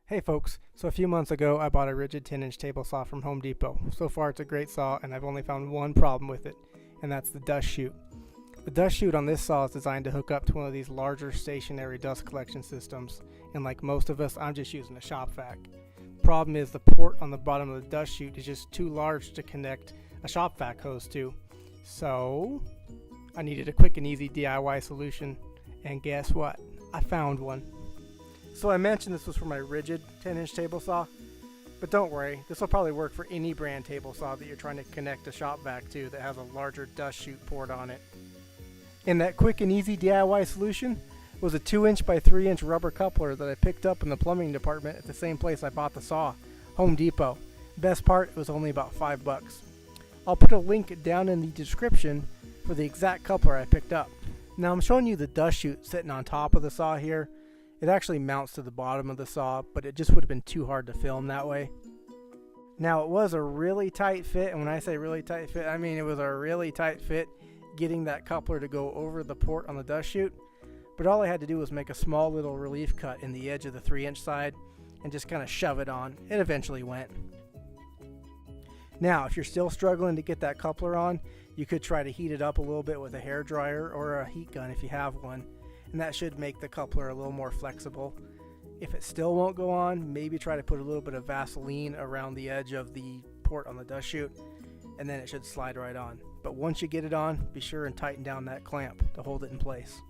Hey folks, so a few months ago I bought a Ridgid 10-inch table saw from Home Depot. So far it's a great saw and I've only found one problem with it, and that's the dust chute. The dust chute on this saw is designed to hook up to one of these larger stationary dust collection systems, and like most of us, I'm just using a shop vac. Problem is the port on the bottom of the dust chute is just too large to connect a shop vac hose to. So I needed a quick and easy DIY solution, and guess what? I found one. So I mentioned this was for my Ridgid 10-inch table saw, but don't worry, this will probably work for any brand table saw that you're trying to connect a shop vac to that has a larger dust chute port on it. And that quick and easy DIY solution was a 2-inch by 3-inch rubber coupler that I picked up in the plumbing department at the same place I bought the saw, Home Depot. Best part, it was only about $5. I'll put a link down in the description for the exact coupler I picked up. Now I'm showing you the dust chute sitting on top of the saw here. It actually mounts to the bottom of the saw, but it just would have been too hard to film that way. Now it was a really tight fit, and when I say really tight fit, I mean it was a really tight fit getting that coupler to go over the port on the dust chute. But all I had to do was make a small little relief cut in the edge of the 3-inch side and just kind of shove it on. It eventually went. Now, if you're still struggling to get that coupler on, you could try to heat it up a little bit with a hair dryer or a heat gun if you have one, and that should make the coupler a little more flexible. If it still won't go on, maybe try to put a little bit of Vaseline around the edge of the port on the dust chute, and then it should slide right on. But once you get it on, be sure and tighten down that clamp to hold it in place.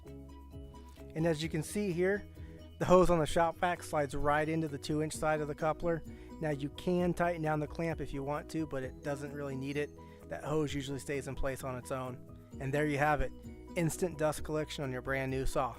And as you can see here, the hose on the shop vac slides right into the 2-inch side of the coupler. Now you can tighten down the clamp if you want to, but it doesn't really need it. That hose usually stays in place on its own. And there you have it, instant dust collection on your brand new saw.